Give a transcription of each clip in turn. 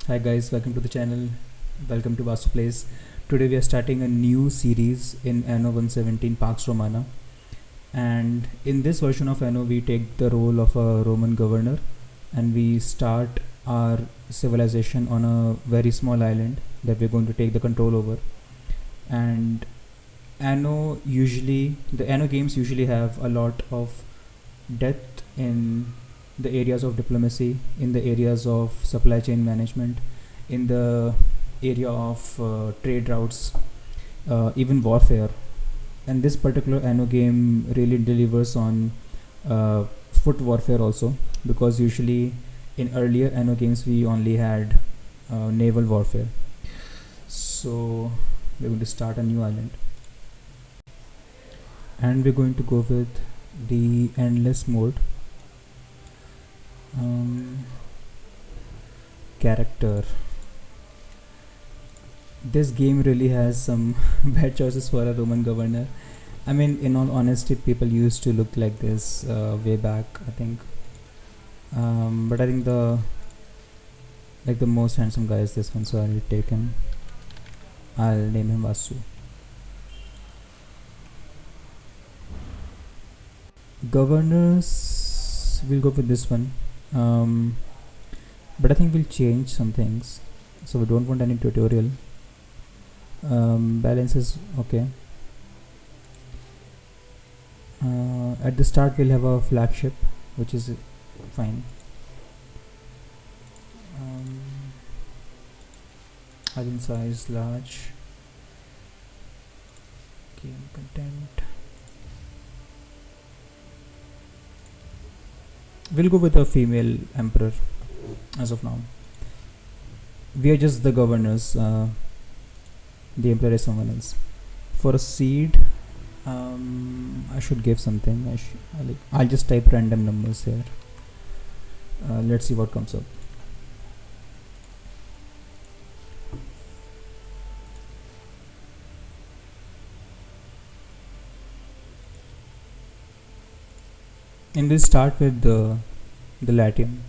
Hi guys, welcome to the channel. Welcome to Vasu Place. Today we are starting a new series in Anno 117 Pax Romana. And in this version of Anno, we take the role of a Roman governor and we start our civilization on a very small island that we're going to take the control over. And the Anno games usually have a lot of depth in the areas of diplomacy, in the areas of supply chain management, in the area of trade routes, even warfare. And this particular Anno game really delivers on foot warfare also, because usually in earlier Anno games we only had naval warfare. So we're going to start a new island, and we're going to go with the endless mode. Character. This game really has some bad choices for a Roman governor. I mean, in all honesty, people used to look like this way back, I think. But I think the most handsome guy is this one, so I'll take him. I'll name him Vasu. Governors, we'll go with this one. But I think we'll change some things, so we don't want any tutorial. Balance is okay. At the start we'll have a flagship, which is fine. Island size large. Game content. We'll go with a female emperor as of now. We are just the governors. The emperor is someone else. For a seed, I should give something. I'll just type random numbers here. Let's see what comes up. And we'll start with the Latium.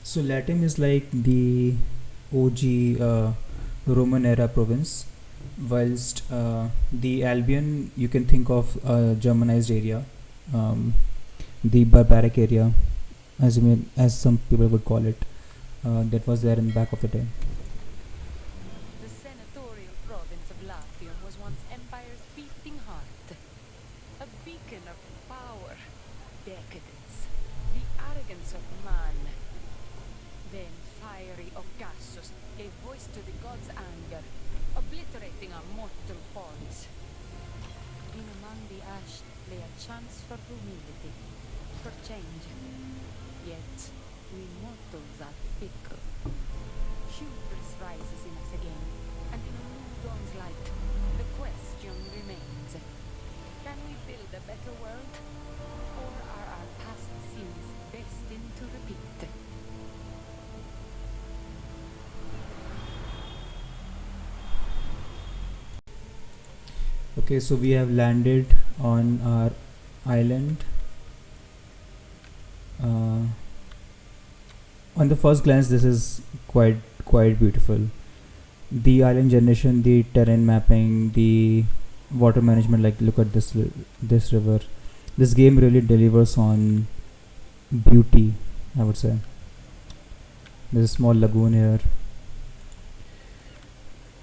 So Latium is like the OG Roman era province, whilst the Albion you can think of a Germanized area, the barbaric area, as some people would call it, that was there in the back of the day. The senatorial province of Latium was once Empire's beating heart, a beacon of power, decadence, the arrogance of man. Then fiery Ocassus gave voice to the gods' anger, obliterating our mortal forms. In among the ash lay a chance for humility, for change. Yet, we mortals are fickle. Hubris rises in us again, and in a new dawn's light, the question remains. Can we build a better world? Or are our past sins destined to repeat? Okay, so we have landed on our island. On the first glance, this is quite beautiful. The island generation, the terrain mapping, the water management. Like, look at this river. This game really delivers on beauty, I would say. There's a small lagoon here.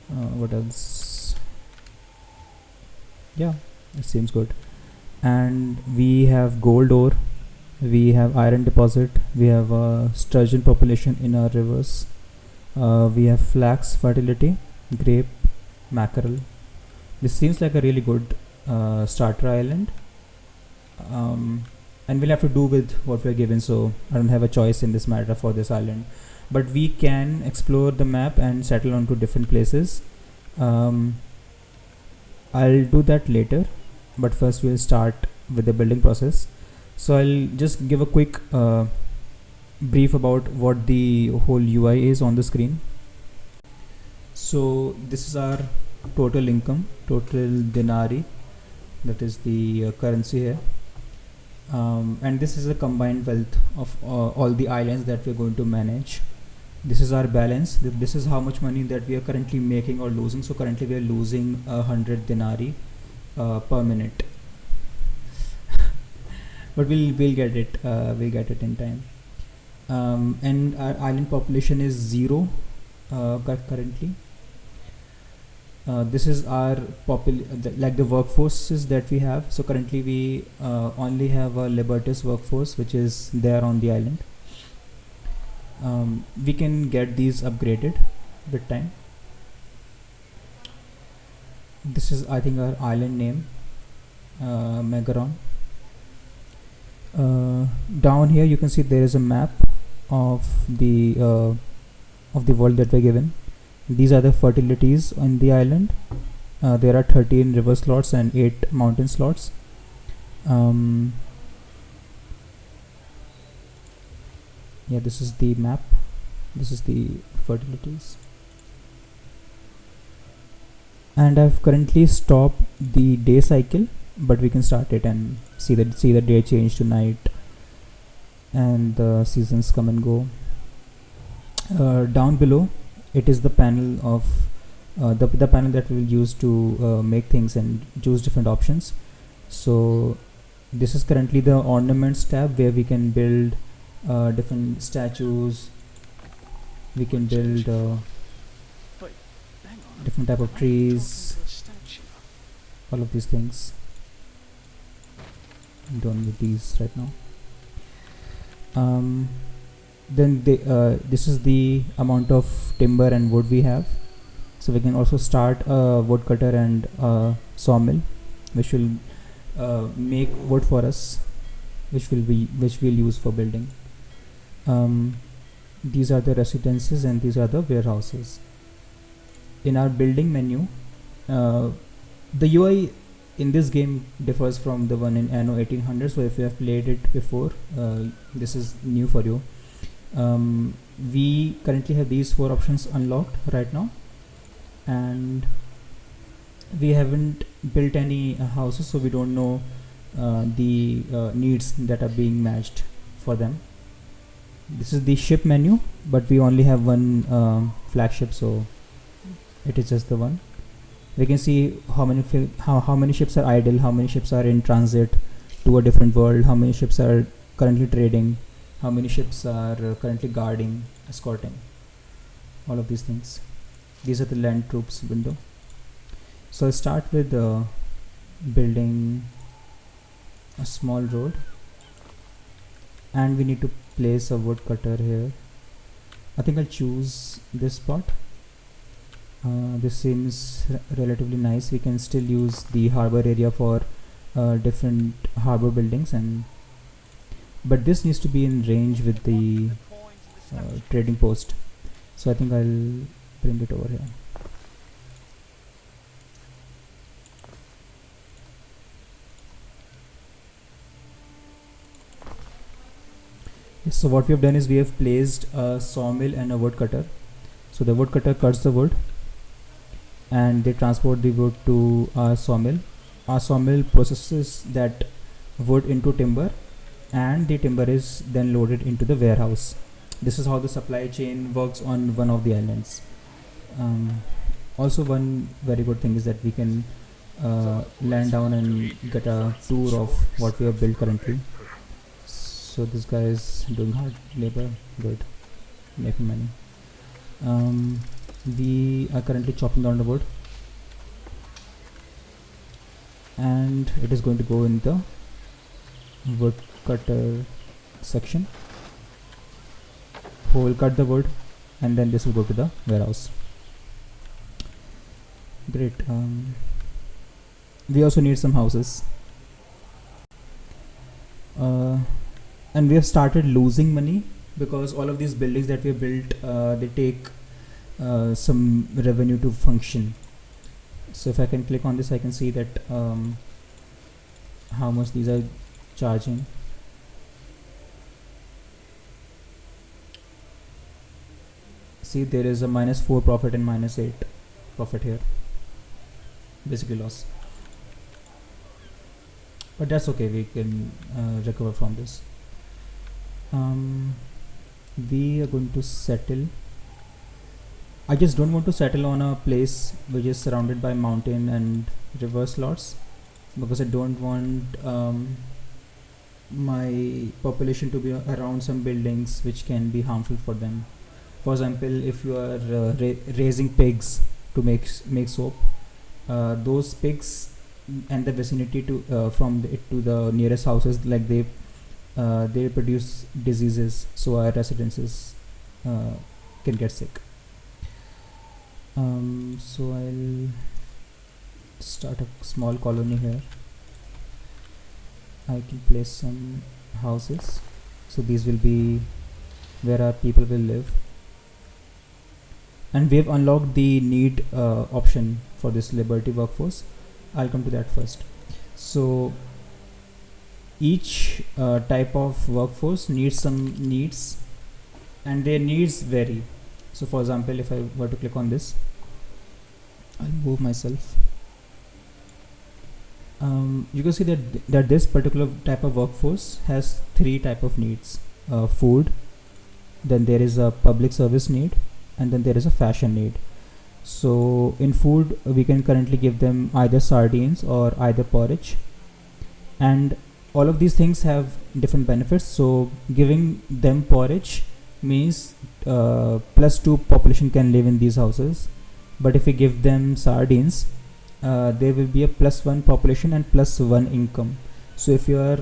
What else? Yeah, it seems good. And we have gold ore, we have iron deposit, we have a sturgeon population in our rivers, we have flax fertility, grape, mackerel. This seems like a really good starter island, and we'll have to do with what we're given, so I don't have a choice in this matter for this island, but we can explore the map and settle onto different places. I'll do that later, but first we'll start with the building process. So I'll just give a quick brief about what the whole UI is on the screen. So this is our total income, total denarii, that is the currency here. And this is a combined wealth of all the islands that we're going to manage. This is our balance. This is how much money that we are currently making or losing. So currently we are losing 100 denarii per minute, but we'll get it. We'll get it in time. And our island population is 0 currently. This is our like the workforces that we have. So currently we only have a Libertas workforce which is there on the island. We can get these upgraded with time. This is, I think, our island name, Megaron. Down here you can see there is a map of the world that we're given. These are the fertilities on the island. There are 13 river slots and 8 mountain slots. Yeah, this is the map. This is the fertilities. And I've currently stopped the day cycle, but we can start it and see the day change to night, and the seasons come and go. Down below, it is the panel of the panel that we will use to make things and choose different options. So this is currently the ornaments tab, where we can build different statues. We can build different type of trees, all of these things. I'm done with these right now. Then this is the amount of timber and wood we have. So we can also start a woodcutter and sawmill, which will make wood for us, which we'll use for building. These are the residences and these are the warehouses. In our building menu, the UI in this game differs from the one in Anno 1800. So if you have played it before, this is new for you. We currently have these 4 options unlocked right now, and we haven't built any houses, so we don't know the needs that are being matched for them. This is the ship menu, but we only have one flagship, so it is just the one. We can see how many ships are idle, how many ships are in transit to a different world, how many ships are currently trading, how many ships are currently guarding, escorting, all of these things. These are the land troops window. So I'll start with building a small road, and we need to place a woodcutter here. I think I'll choose this spot. This seems relatively nice. We can still use the harbor area for different harbor buildings, but this needs to be in range with the trading post. So I think I'll bring it over here. Yes, so what we have done is we have placed a sawmill and a woodcutter. So the woodcutter cuts the wood and they transport the wood to our sawmill. Our sawmill processes that wood into timber, and the timber is then loaded into the warehouse. This is how the supply chain works on one of the islands. Also, one very good thing is that we can land down and get a tour of what we have built currently. So this guy is doing hard labor, good, making money. We are currently chopping down the wood, and it is going to go in the woodcutter section, who will cut the wood, and then this will go to the warehouse. Great. We also need some houses, and we have started losing money because all of these buildings that we have built, they take some revenue to function. So if I can click on this, I can see that how much these are charging. See, there is a -4 profit and -8 profit here, basically loss. but that's okay. We can recover from this. Um, we are going to settle. I just don't want to settle on a place which is surrounded by mountain and river slots, because I don't want my population to be around some buildings which can be harmful for them. For example, if you are raising pigs to make soap, those pigs and the vicinity to from it to the nearest houses, like they produce diseases, so our residences uh, can get sick. So I'll start a small colony here. I can place some houses, so these will be where our people will live. And we have unlocked the need option for this liberty workforce. I'll come to that first. So each type of workforce needs some needs, and their needs vary. So for example, if I were to click on this, I'll move myself. You can see that this particular type of workforce has three type of needs: food, then there is a public service need, and then there is a fashion need. So in food, we can currently give them either sardines or either porridge, and all of these things have different benefits. So giving them porridge means +2 population can live in these houses, but if we give them sardines, there will be a +1 population and +1 income. So if you are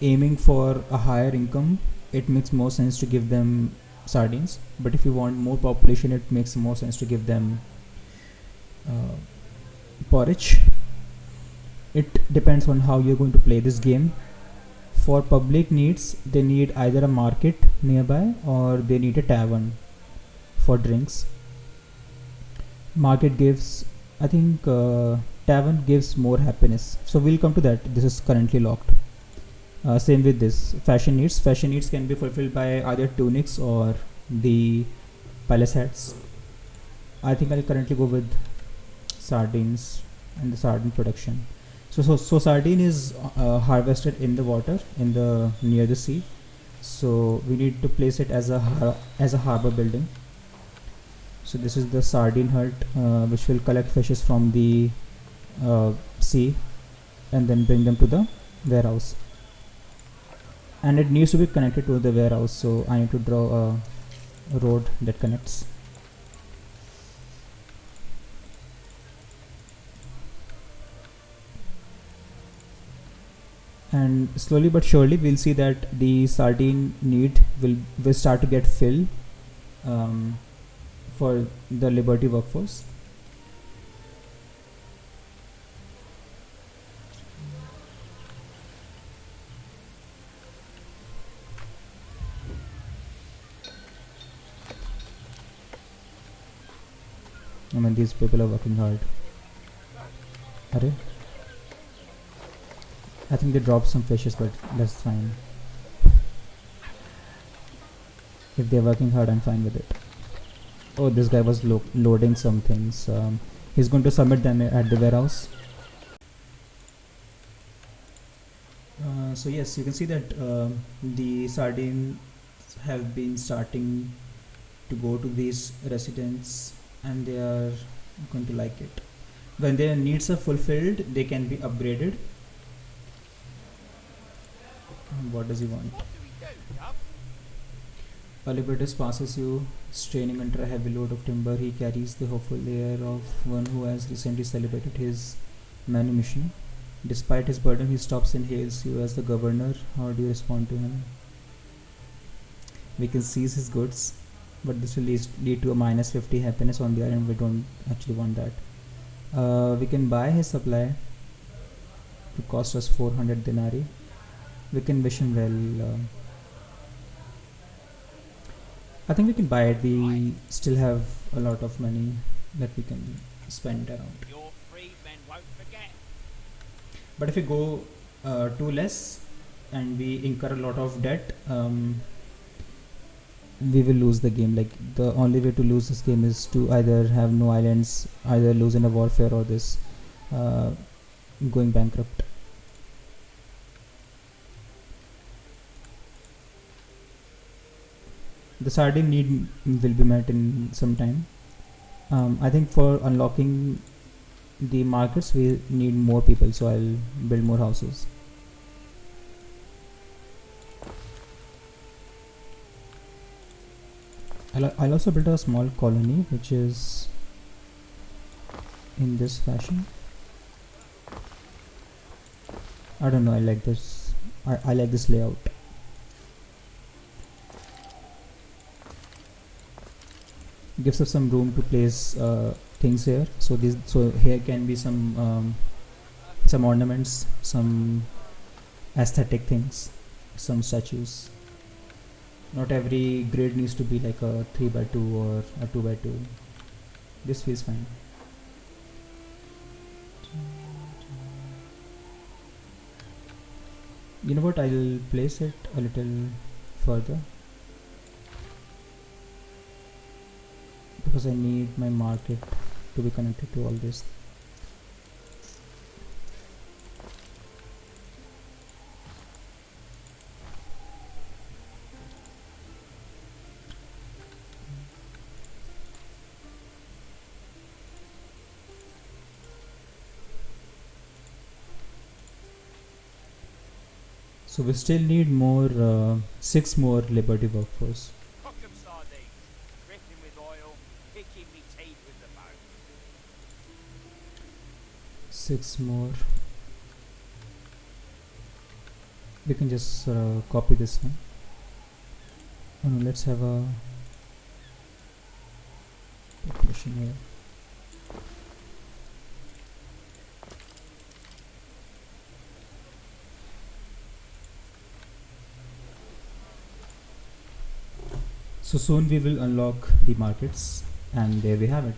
aiming for a higher income, it makes more sense to give them sardines, but if you want more population, it makes more sense to give them porridge. It depends on how you're going to play this game. For public needs, they need either a market nearby or they need a tavern for drinks. Market gives, I think, tavern gives more happiness. So we'll come to that. This is currently locked. Same with this fashion needs. Fashion needs can be fulfilled by either tunics or the palace hats. I think I'll currently go with sardines and the sardine production. So sardine is harvested in the water in the near the sea. So we need to place it as a harbor building. So this is the sardine hut, which will collect fishes from the sea and then bring them to the warehouse. And it needs to be connected to the warehouse, so I need to draw a road that connects. And slowly but surely we'll see that the sardine need will start to get filled for the liberty workforce. I mean, these people are working hard. Arre? I think they dropped some fishes, but that's fine. If they're working hard, I'm fine with it. Oh, this guy was loading some things. He's going to submit them at the warehouse. So yes, you can see that the sardines have been starting to go to these residents, and they are going to like it. When their needs are fulfilled, they can be upgraded. What does he want? A liberatus passes you, straining under a heavy load of timber. He carries the hopeful air of one who has recently celebrated his manumission. Despite his burden, he stops and hails you as the governor. How do you respond to him? We can seize his goods, but this will lead to a -50 happiness on the other, and we don't actually want that. We can buy his supply. It will cost us 400 denarii. We can wish him well. I think we can buy it. We still have a lot of money that we can spend around. Your freedmen won't forget. But if we go too less and we incur a lot of debt, we will lose the game. Like, the only way to lose this game is to either have no islands, either lose in a warfare, or this going bankrupt. the sardine need will be met in some time. I think for unlocking the markets we need more people, so I'll build more houses. I'll also build a small colony which is in this fashion. I don't know, I like this. I like this layout. Gives us some room to place things here. So here can be some ornaments, some aesthetic things, some statues. Not every grid needs to be like a 3x2 or a 2x2. This feels fine. You know what, I'll place it a little further because I need my market to be connected to all this. So we still need more 6 more Liberty workforce. Cook 'em sardines, dripping with oil, picking me teeth with the bone. 6 more. We can just copy this one. Oh no, let's have a population here. So soon we will unlock the markets, and there we have it.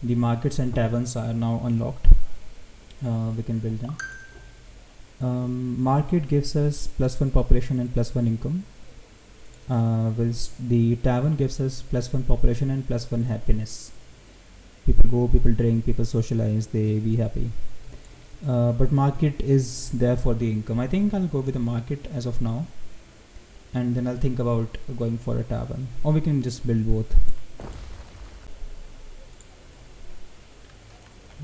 The markets and taverns are now unlocked. We can build them. Market gives us +1 population and +1 income, whilst the tavern gives us +1 population and +1 happiness. People go, people drink, people socialize, they be happy. But market is there for the income. I think I'll go with the market as of now, and then I'll think about going for a tavern, or we can just build both.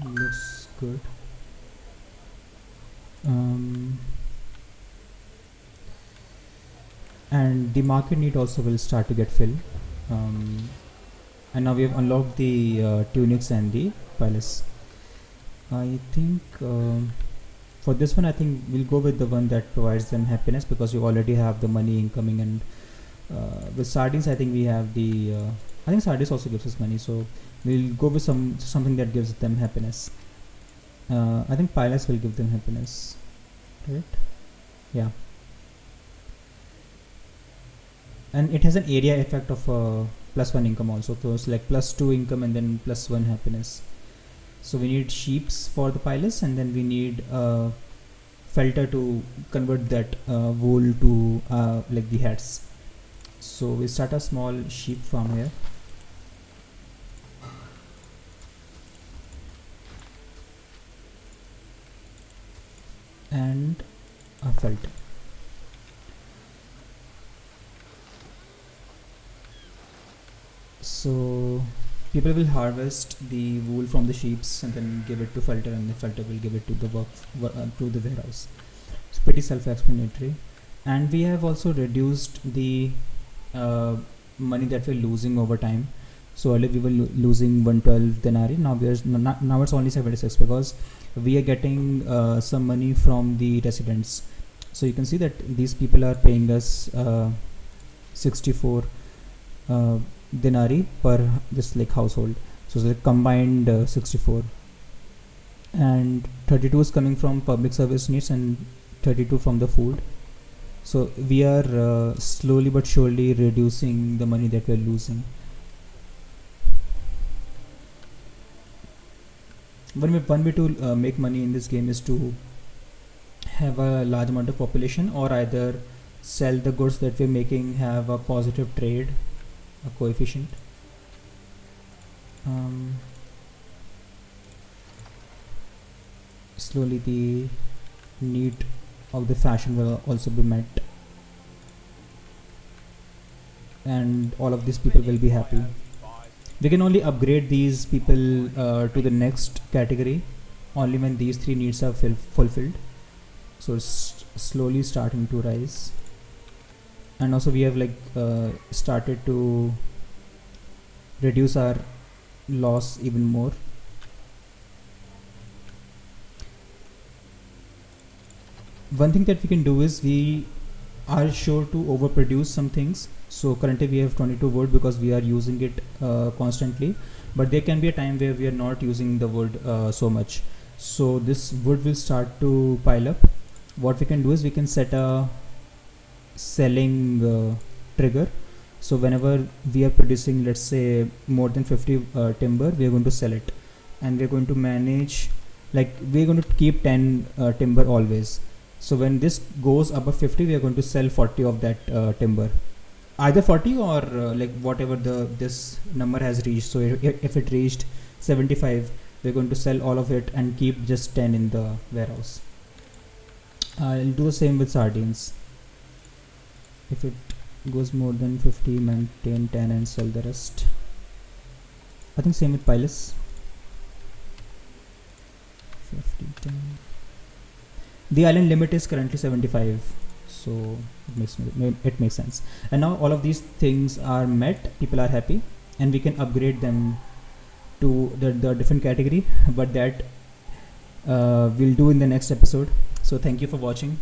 Looks good. And the market need also will start to get filled. And now we have unlocked the tunics and the palace. I think for this one I think we'll go with the one that provides them happiness, because you already have the money incoming, and with sardines I think we have the I think sardines also gives us money, so we'll go with something that gives them happiness. I think palace will give them happiness, right? Yeah. And it has an area effect of +1 income also, so it's like +2 income and then +1 happiness. So we need sheeps for the palace, and then we need felter to convert that wool to like the hats. So we start a small sheep farm here. And a felter. So people will harvest the wool from the sheeps and then give it to felter, and the felter will give it to the to the warehouse. It's pretty self-explanatory. And we have also reduced the money that we're losing over time. So earlier we were losing 112 denarii. Now now it's only 76, because we are getting some money from the residents. So you can see that these people are paying us 64 denarii per this like household. So it's a combined 64, and 32 is coming from public service needs and 32 from the food. So we are slowly but surely reducing the money that we are losing. One way to make money in this game is to have a large amount of population, or either sell the goods that we're making, have a positive trade, a coefficient. Slowly the need of the fashion will also be met, and all of these people will be happy. We can only upgrade these people to the next category only when these three needs are fulfilled. So it's slowly starting to rise, and also we have started to reduce our loss even more. One thing that we can do is we are sure to overproduce some things. So currently we have 22 wood because we are using it constantly, but there can be a time where we are not using the wood so much, so this wood will start to pile up. What we can do is we can set a selling trigger. So whenever we are producing, let's say, more than 50 timber, we are going to sell it, and we're going to manage, like we're going to keep 10 timber always. So when this goes above 50, we are going to sell 40 of that timber, either 40 or like whatever this number has reached. So if it reached 75, we're going to sell all of it and keep just 10 in the warehouse. I'll do the same with sardines. If it goes more than 50, maintain 10 and sell the rest. I think same with pilas. 50, 10. The island limit is currently 75, so it makes sense. And now all of these things are met, people are happy, and we can upgrade them to the different category, but that we'll do in the next episode. So thank you for watching.